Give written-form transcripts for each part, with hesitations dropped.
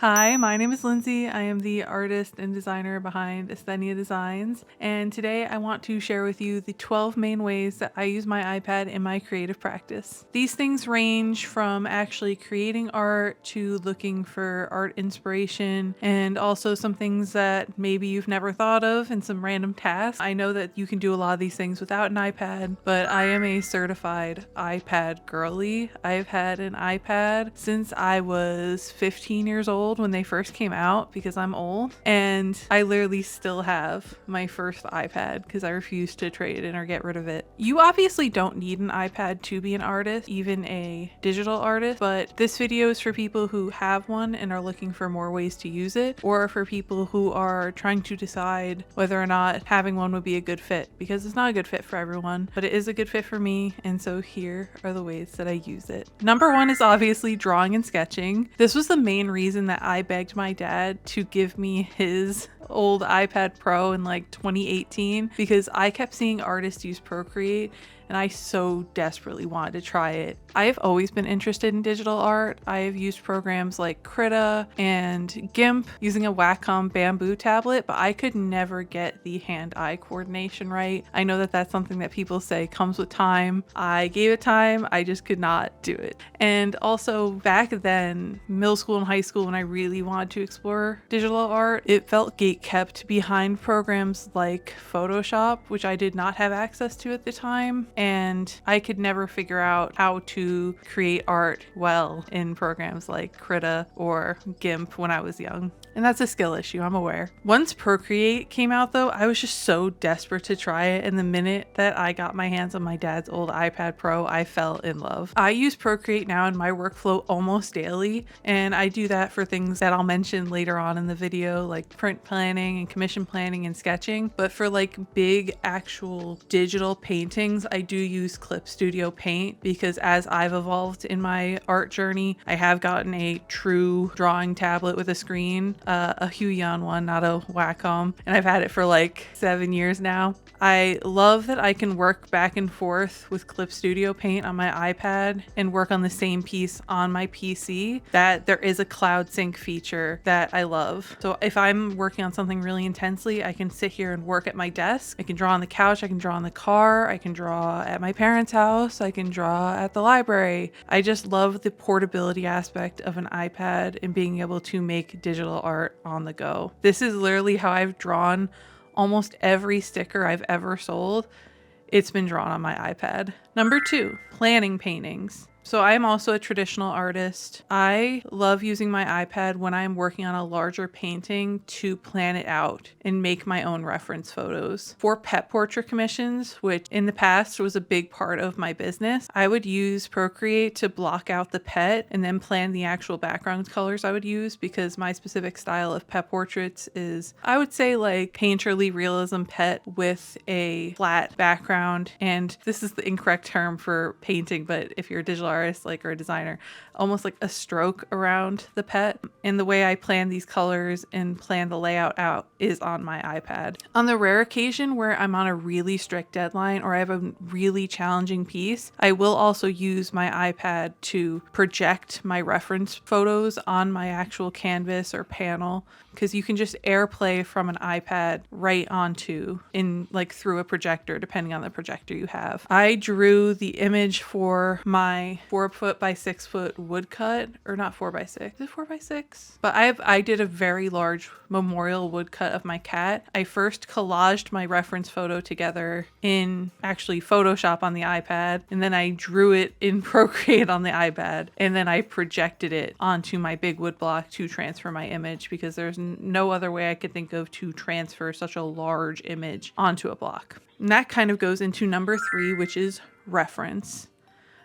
Hi, my name is Lindsay. I am the artist and designer behind Asthenia Designs, and today I want to share with you the 12 main ways that I use my iPad in my creative practice. These things range from actually creating art to looking for art inspiration, and also some things that maybe you've never thought of and some random tasks. I know that you can do a lot of these things without an iPad, but I am a certified iPad girly. I've had an iPad since I was 15 years old when they first came out because I'm old, and I literally still have my first iPad because I refuse to trade in or get rid of it. You obviously don't need an iPad to be an artist, even a digital artist, but this video is for people who have one and are looking for more ways to use it, or for people who are trying to decide whether or not having one would be a good fit, because it's not a good fit for everyone, but it is a good fit for me, and so here are the ways that I use it. Number one is obviously drawing and sketching. This was the main reason that I begged my dad to give me his old iPad Pro in like 2018 because I kept seeing artists use Procreate and I so desperately wanted to try it. I have always been interested in digital art. I have used programs like Krita and GIMP using a Wacom bamboo tablet, but I could never get the hand-eye coordination right. I know that that's something that people say comes with time. I gave it time, I just could not do it. And also back then, middle school and high school, when I really wanted to explore digital art, it felt gatekept behind programs like Photoshop, which I did not have access to at the time. And I could never figure out how to create art well in programs like Krita or GIMP when I was young. And that's a skill issue, I'm aware. Once Procreate came out though, I was just so desperate to try it, and the minute that I got my hands on my dad's old iPad Pro, I fell in love. I use Procreate now in my workflow almost daily, and I do that for things that I'll mention later on in the video, like print planning and commission planning and sketching. But for like big actual digital paintings, I do use Clip Studio Paint because as I've evolved in my art journey, I have gotten a true drawing tablet with a screen, a Huion one, not a Wacom, and I've had it for like 7 years now. I love that I can work back and forth with Clip Studio Paint on my iPad and work on the same piece on my PC, that there is a cloud sync feature that I love. So if I'm working on something really intensely, I can sit here and work at my desk. I can draw on the couch, I can draw in the car, I can draw at my parents' house, I can draw at the library. I just love the portability aspect of an iPad and being able to make digital art on the go. This is literally how I've drawn almost every sticker I've ever sold. It's been drawn on my iPad. Number two, planning paintings. So I am also a traditional artist. I love using my iPad when I'm working on a larger painting to plan it out and make my own reference photos. For pet portrait commissions, which in the past was a big part of my business, I would use Procreate to block out the pet and then plan the actual background colors I would use, because my specific style of pet portraits is, I would say, like painterly realism pet with a flat background. And this is the incorrect term for painting, but if you're a digital artist or a designer, almost like a stroke around the pet. And the way I plan these colors and plan the layout out is on my iPad. On the rare occasion where I'm on a really strict deadline or I have a really challenging piece, I will also use my iPad to project my reference photos on my actual canvas or panel, because you can just AirPlay from an iPad right onto through a projector, depending on the projector you have. I drew the image for my 4 by 6 foot woodcut, or not 4x6. Is it 4x6? But I did a very large memorial woodcut of my cat. I first collaged my reference photo together in actually Photoshop on the iPad, and then I drew it in Procreate on the iPad, and then I projected it onto my big wood block to transfer my image, because there's no other way I could think of to transfer such a large image onto a block. And that kind of goes into number 3, which is reference.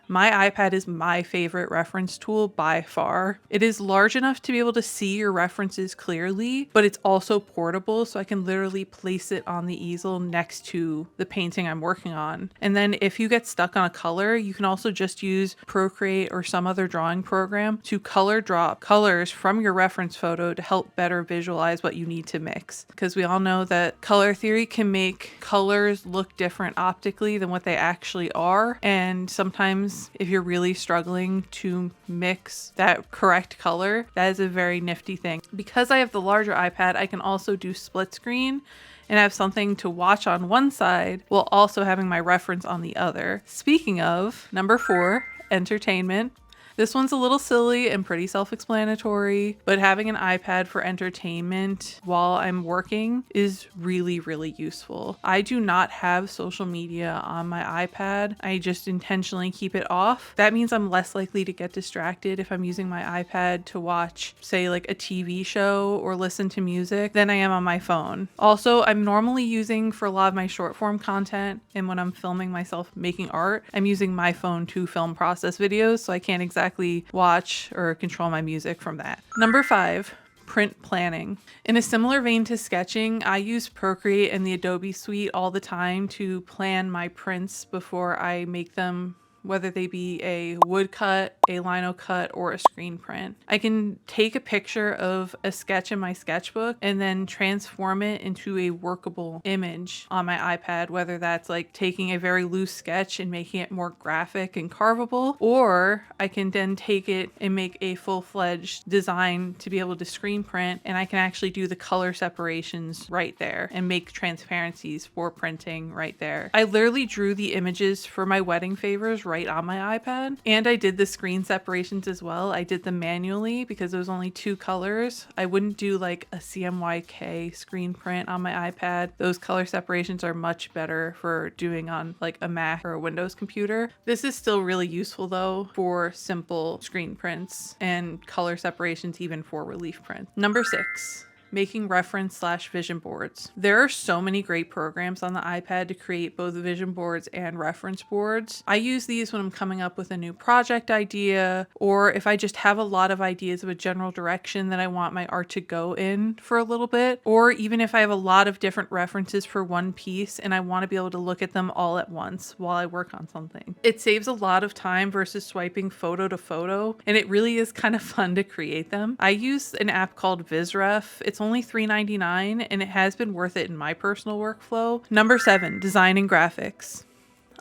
My iPad is my favorite reference tool by far. It is large enough to be able to see your references clearly, but it's also portable, so I can literally place it on the easel next to the painting I'm working on. And then if you get stuck on a color, you can also just use Procreate or some other drawing program to color drop colors from your reference photo to help better visualize what you need to mix. Because we all know that color theory can make colors look different optically than what they actually are, and sometimes prints. If you're really struggling to mix that correct color, that is a very nifty thing. Because I have the larger iPad, I can also do split screen and have something to watch on one side while also having my reference on the other. Speaking of, number 4, entertainment. This one's a little silly and pretty self-explanatory, but having an iPad for entertainment while I'm working is really, really useful. I do not have social media on my iPad. I just intentionally keep it off. That means I'm less likely to get distracted if I'm using my iPad to watch, say, like a TV show or listen to music than I am on my phone. Also, I'm normally using for a lot of my short form content, and when I'm filming myself making art, I'm using my phone to film process videos, so I can't exactly watch or control my music from that. Number 5, print planning. In a similar vein to sketching, I use Procreate and the Adobe Suite all the time to plan my prints before I make them, whether they be a woodcut, a lino cut, or a screen print. I can take a picture of a sketch in my sketchbook and then transform it into a workable image on my iPad, whether that's like taking a very loose sketch and making it more graphic and carvable, or I can then take it and make a full-fledged design to be able to screen print, and I can actually do the color separations right there and make transparencies for printing right there. I literally drew the images for my wedding favors right on my iPad, and I did the screen separations as well. I did them manually because there was only 2 colors. I wouldn't do like a CMYK screen print on my iPad. Those color separations are much better for doing on like a Mac or a Windows computer. This is still really useful though for simple screen prints and color separations even for relief prints. Number 6, making reference/vision boards. There are so many great programs on the iPad to create both vision boards and reference boards. I use these when I'm coming up with a new project idea, or if I just have a lot of ideas of a general direction that I want my art to go in for a little bit, or even if I have a lot of different references for one piece and I want to be able to look at them all at once while I work on something. It saves a lot of time versus swiping photo to photo, and it really is kind of fun to create them. I use an app called VizRef. It's only $3.99 and it has been worth it in my personal workflow. Number 7, design and graphics.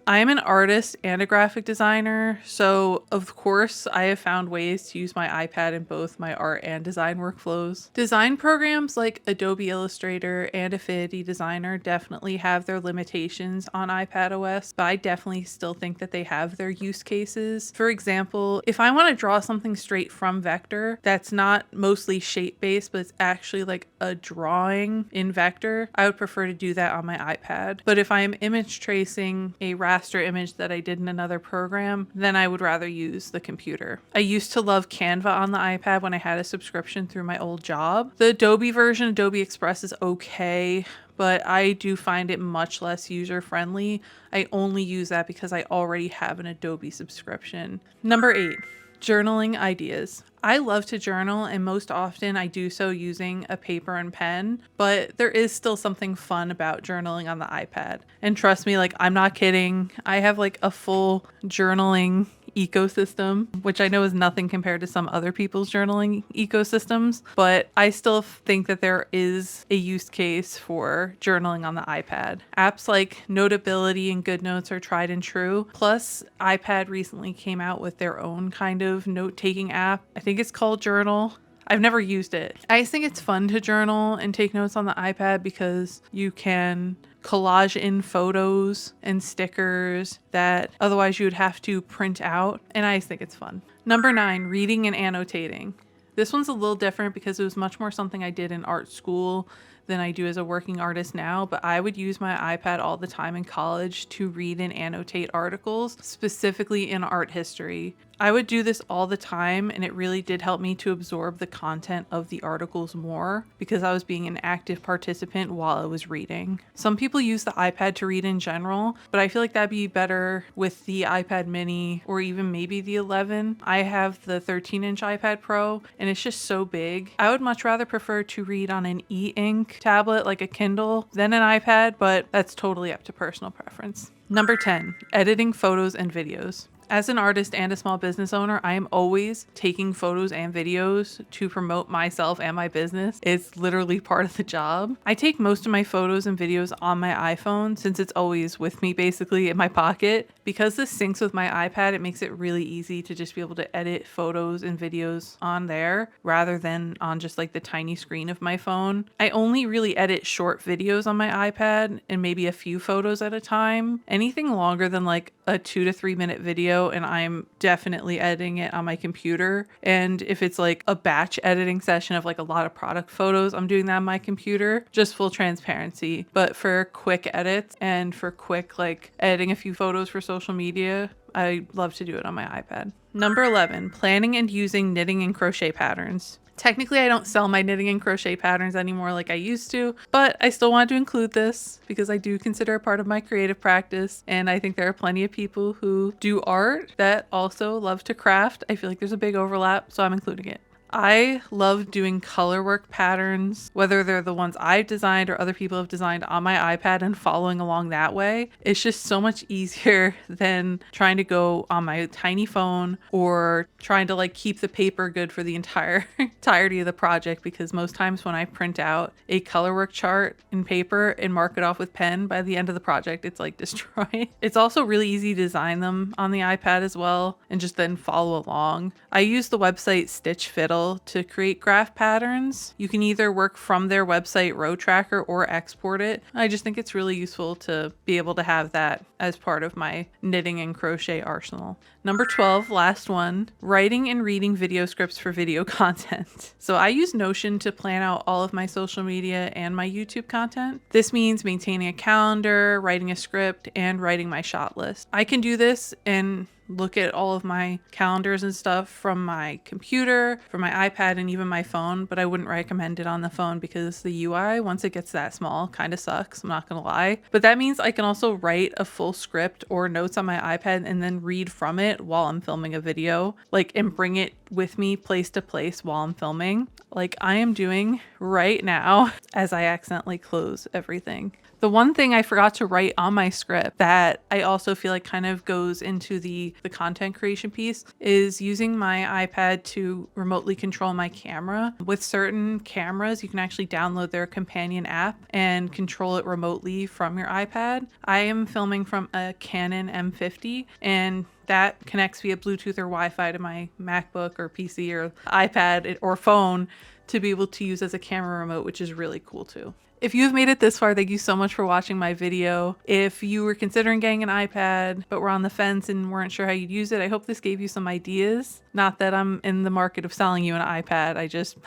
I am an artist and a graphic designer, so of course I have found ways to use my iPad in both my art and design workflows. Design programs like Adobe Illustrator and Affinity Designer definitely have their limitations on iPadOS, but I definitely still think that they have their use cases. For example, if I want to draw something straight from vector that's not mostly shape-based, but it's actually like a drawing in vector, I would prefer to do that on my iPad. But if I am image tracing a raster image that I did in another program, then I would rather use the computer. I used to love Canva on the iPad when I had a subscription through my old job. The Adobe version, Adobe Express, is okay, but I do find it much less user-friendly. I only use that because I already have an Adobe subscription. Number 8, journaling ideas. I love to journal, and most often I do so using a paper and pen, but there is still something fun about journaling on the iPad. And trust me, like, I'm not kidding. I have like a full journaling ecosystem, which I know is nothing compared to some other people's journaling ecosystems, but I still think that there is a use case for journaling on the iPad. Apps like Notability and GoodNotes are tried and true. Plus, iPad recently came out with their own kind of note-taking app. I think it's called Journal. I've never used it. I just think it's fun to journal and take notes on the iPad because you can collage in photos and stickers that otherwise you would have to print out, and I just think it's fun. Number 9, reading and annotating. This one's a little different because it was much more something I did in art school than I do as a working artist now, but I would use my iPad all the time in college to read and annotate articles, specifically in art history. I would do this all the time, and it really did help me to absorb the content of the articles more because I was being an active participant while I was reading. Some people use the iPad to read in general, but I feel like that'd be better with the iPad mini or even maybe the 11. I have the 13-inch iPad Pro, and it's just so big. I would much rather prefer to read on an e-ink tablet like a Kindle than an iPad, but that's totally up to personal preference. Number 10, editing photos and videos. As an artist and a small business owner, I am always taking photos and videos to promote myself and my business. It's literally part of the job. I take most of my photos and videos on my iPhone since it's always with me basically in my pocket. Because this syncs with my iPad, it makes it really easy to just be able to edit photos and videos on there rather than on just like the tiny screen of my phone. I only really edit short videos on my iPad and maybe a few photos at a time. Anything longer than like a 2 to 3 minute video, and I'm definitely editing it on my computer. And if it's like a batch editing session of like a lot of product photos, I'm doing that on my computer, just full transparency. But for quick edits and for quick like editing a few photos for social media, I love to do it on my iPad. Number 11, planning and using knitting and crochet patterns. Technically, I don't sell my knitting and crochet patterns anymore like I used to, but I still wanted to include this because I do consider it part of my creative practice. And I think there are plenty of people who do art that also love to craft. I feel like there's a big overlap, so I'm including it. I love doing color work patterns, whether they're the ones I've designed or other people have designed on my iPad, and following along that way. It's just so much easier than trying to go on my tiny phone or trying to like keep the paper good for the entirety of the project, because most times when I print out a color work chart in paper and mark it off with pen, by the end of the project it's like destroyed. It's also really easy to design them on the iPad as well and just then follow along. I use the website Stitch Fiddle to create graph patterns. You can either work from their website row tracker or export it. I just think it's really useful to be able to have that as part of my knitting and crochet arsenal. Number 12, last one, writing and reading video scripts for video content. So I use Notion to plan out all of my social media and my YouTube content. This means maintaining a calendar, writing a script, and writing my shot list. I can do this and look at all of my calendars and stuff from my computer, from my iPad, and even my phone, but I wouldn't recommend it on the phone because the UI, once it gets that small, kind of sucks, I'm not gonna lie. But that means I can also write a full script or notes on my iPad and then read from it while I'm filming a video, like, and bring it with me place to place while I'm filming, like I am doing right now as I accidentally close everything. The one thing I forgot to write on my script that I also feel like kind of goes into the content creation piece is using my iPad to remotely control my camera. With certain cameras, you can actually download their companion app and control it remotely from your iPad. I am filming from a Canon M50, and that connects via Bluetooth or Wi-Fi to my MacBook or PC or iPad or phone to be able to use as a camera remote, which is really cool too. If you've made it this far, thank you so much for watching my video. If you were considering getting an iPad, but were on the fence and weren't sure how you'd use it, I hope this gave you some ideas. Not that I'm in the market of selling you an iPad. I just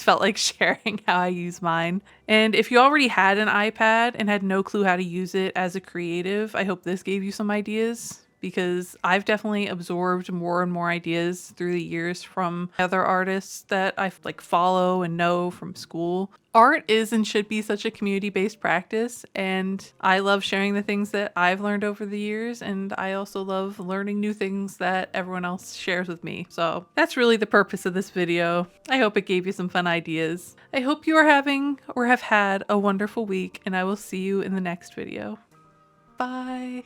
felt like sharing how I use mine. And if you already had an iPad and had no clue how to use it as a creative, I hope this gave you some ideas, because I've definitely absorbed more and more ideas through the years from other artists that I like follow and know from school. Art is and should be such a community-based practice, and I love sharing the things that I've learned over the years, and I also love learning new things that everyone else shares with me. So that's really the purpose of this video. I hope it gave you some fun ideas. I hope you are having or have had a wonderful week, and I will see you in the next video. Bye!